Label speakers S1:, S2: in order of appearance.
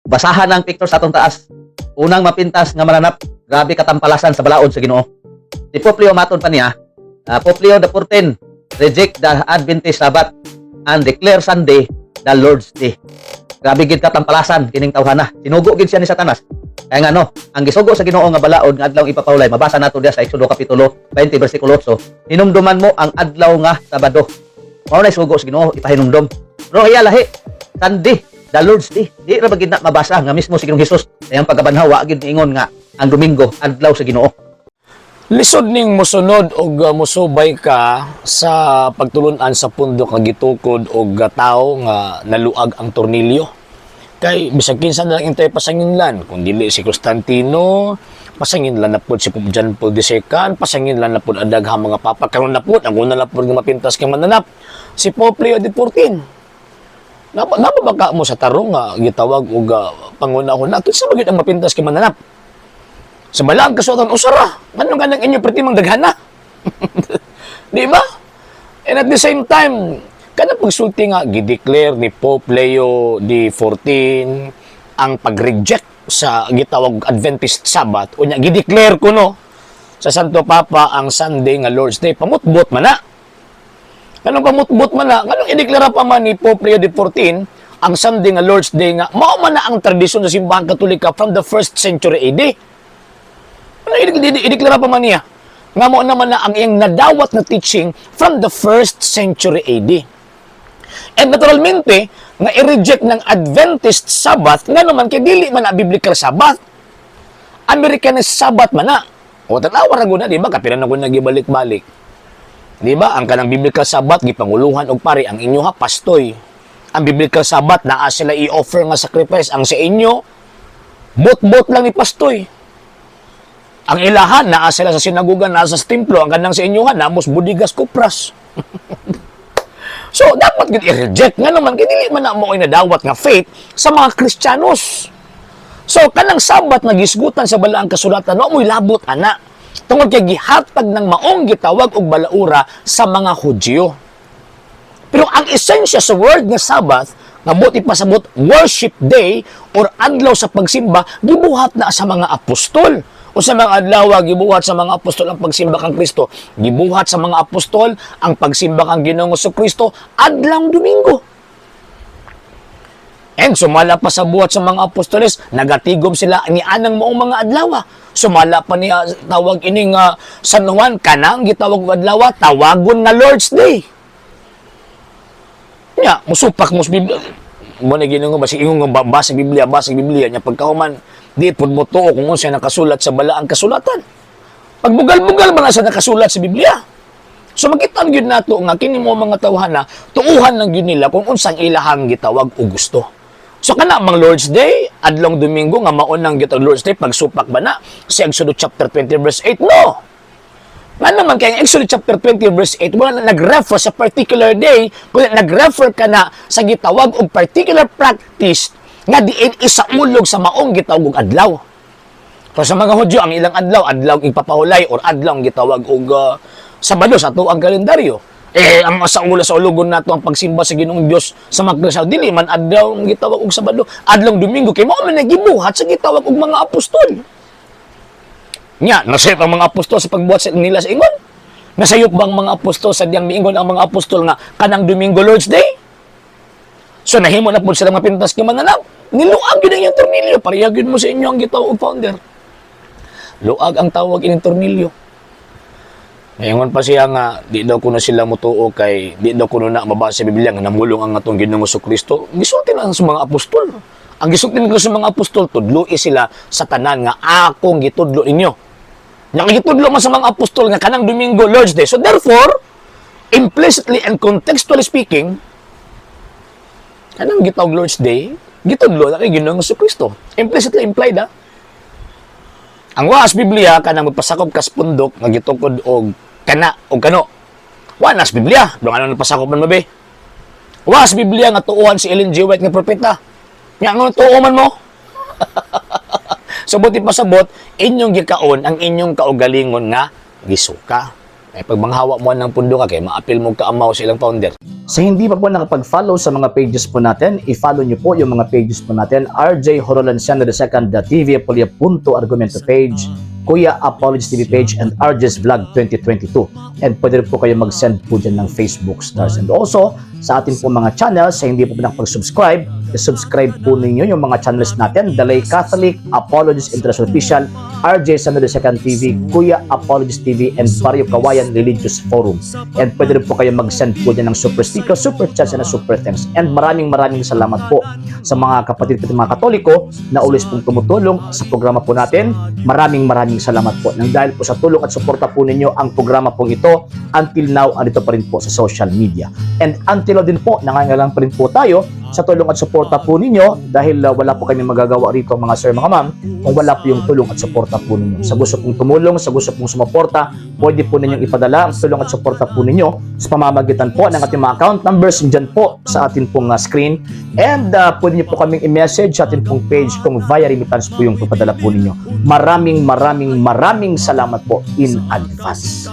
S1: Basahan ang picture sa atong taas. Unang mapintas nga mananap, grabe katampalasan sa balaod sa Ginoo. Si Pope Leo maton pa niya, Pope Leo the 14 reject the Adventist Sabbath and declare Sunday the Lord's Day. Grabe gid katampalasan kining tawhana. Sinugo gid siya ni Satanas. Kaya nga no, ang gisugo sa Ginoo nga balaod nga adlaw ipapahulay, mabasa nato diya sa Exodo kapitulo 20 bersikulo 8. Hinumduman mo ang adlaw nga Sabado. Mao na sugo sa Ginoo ipahinumdom. Pero iya lahi, Sunday, the Lord's Day. Di ra bagid na mabasa nga mismo si Ginoong Hesus sayang pagkabanhaw wa gid niingon nga ang Domingo adlaw sa Ginoo.
S2: Lisod ning mosunod og mosubay ka sa pagtulunan sa pundok nga gitukod og tawo nga naluag ang tornilyo. Kay bisag kinsa na lang intay pasanginlan, kung dili si Constantino, pasanginlan na pud si Pope John Paul II, pasanginlan na pud ang daghang mga papa karon na pud ang una na pud nga mapintas kay mananap si Pope Leo XIV. Napabaka mo sa tarong nga gitawag og pangunahon nato sa bagid ang mapintas kay mananap. Sa balang kasuotan usara, nganong kanang inyo pertimang daghana. Di ba? And at the same time, kanang pagsulti nga gideclare ni Pope Leo XIV ang pag-reject sa gitawag Adventist Sabbath, unya gideclare ko no sa Santo Papa ang Sunday nga Lord's Day, pamutbot man na. Kanang pamutbot man na, kanang ideklara pa man ni Pope Leo XIV ang Sunday nga Lord's Day nga mao man na ang tradisyon sa simbahan Katolika from the 1st century AD. Ideklara pa man niya nga mo naman na ang iyang nadawat na teaching from the 1st century AD. And naturalmente, nga i-reject ng Adventist Sabbath nga naman kay dili man na Biblical Sabbath. Americanist Sabbath man na. O tanawa ra guna, di ba? Kapila na guna gibalik-balik. Di ba? Ang kanang Biblical Sabbath gipanguluhan og pari ang inyo ha pastoy. Ang Biblical Sabbath naa sila i-offer nga sacrifice, ang sa inyo bot-bot lang ni pastoy. Ang ilahan, naa sila sa sinaguga, naa sa templo, ang kanang sa inyo nga, namos budigas kupras. So, dapat gid i-reject nga naman, kaya dili man na mo inadawat nga faith sa mga Kristiyanos. So, kanang Sabat na gisgutan sa balaang kasulatan, no mo'y labot, ana. Tungod kay gihatag ng maong gitawag og balaura sa mga Hudyo. Pero ang esensya sa word nga Sabbath, nga buti pasabot worship day or adlaw sa pagsimba, gibuhat na sa mga apostol. O sa mga adlaw, gibuhat sa mga apostol ang pagsimba kang Kristo. Gibuhat sa mga apostol ang pagsimba kang Ginoong Kristo adlaw Domingo. And sumala pa sa buhat sa mga apostoles, nagatigom sila ni anang maong mga adlaw. Sumala pa niya tawag ining San Juan, kanang gitawag adlaw, tawagon nga Lord's Day. Nya, musupak mo sa Biblia. Mo na Ginoo basi ingong basa Biblia nya pagkahuman di pud mo tuo kung unsa nakasulat sa balaang kasulatan. Pagbugal-bugal man sa nakasulat sa Biblia. So makita gyud nato nga kini mo mga tawhana, tuuhan lang gyud nila kung unsang ilahang gitawag o gusto. So kana mang Lord's Day, adlong Domingo nga mao nang gitawag Lord's Day pagsupak ba na sa Exodus chapter 20 verse 8 no. Nga naman kay Exodus chapter 20 verse 8 wala na nag-refer sa particular day, kundi nag-refer ka na sa gitawag og particular practice nga diin isaulog sa maong gitawag og adlaw. So sa mga Hudyo ang ilang adlaw ipapahulay or adlaw gitawag og Sabado sa ato ang kalendaryo. Ang sa ulugon nato ang pagsimba sa Ginoong Dios sa Magdasal dili man adlaw ang gitawag og Sabado, adlaw Domingo kay mao man nagibuhat sa gitawag og mga apostol. Nya, nasayop ang mga apostol sa pagbuhat nila sa ingon. Nasayop bang mga apostol sa diyang miingon ang mga apostol nga kanang Domingo Lord's Day? So nahimo na po sila mapintas kay mananap. Niluag yun ang iyong tornilyo. Parehag yun mo sa inyo ang gitawag founder. Luag ang tawag ining tornilyo. Ngayon pa siya nga, di daw ko na sila mutuo kay, di daw ko na mabasa sa Biblia nga namulong ang atong Ginoong Kristo. Gisulti na sa mga apostol. Ang gisulti ko sa mga apostol, tudloi sila sa tanan nga akong gitudlo inyo. Nakagitudlo man sa mga apostol nga kanang Domingo Lord's Day. So therefore, implicitly and contextually speaking, kanang gitawag Lord's Day, gitudlo na kay Ginoong Kristo. Implicitly implied ha. Ang waas Biblia kanang magpasakop kas pundok nga gitukod og kana og kano. Wanas Biblia, do ano pasakop man mabe. Waas Biblia nga tuuhan si Ellen G. White nga propeta. Nya nga tuo man mo. So buti pasabot inyong gikaon ang inyong kaugalingon nga gisuka. Pag manghawa mo ng pundo ka, kay maapil mo kaamaw sa ilang founder.
S3: Sa hindi pa po nakapag-follow sa mga pages po natin, i-follow nyo po yung mga pages po natin, RJ Horolanciano II, TV Apolia Punto Argumento page, Kuya Apologies TV page, and RJ's Vlog 2022. And pwede rin po kayo mag-send po dyan ng Facebook stars. And also, sa ating po mga channels, sa hindi po nakapag-subscribe, i-subscribe po ninyo yung mga channels natin, Dalay Catholic, Apologies International Official, RJ Sano II TV, Kuya Apologies TV, and Barrio Kawayan Religious Forum. And pwede rin po kayo mag-send po dyan ng super sticker, super chats, and super thanks. And maraming salamat po sa mga kapatid at mga Katoliko na always pong tumutulong sa programa po natin. Maraming salamat po. Nang dahil po sa tulong at suporta po ninyo, ang programa pong ito, until now, andito pa rin po sa social media. And until now din po, nangangailangan pa rin po tayo sa tulong at suporta po ninyo dahil wala po kami magagawa rito mga sir, mga ma'am, kung wala po yung tulong at suporta po ninyo. Sa gusto pong tumulong, sa gusto pong sumuporta, pwede po ninyong ipadala ang tulong at suporta po ninyo sa pamamagitan po ng ating mga account numbers dyan po sa ating pong screen. And pwede nyo po kaming i-message sa ating pong page kung via remittance po yung ipadala po ninyo. Maraming salamat po in advance.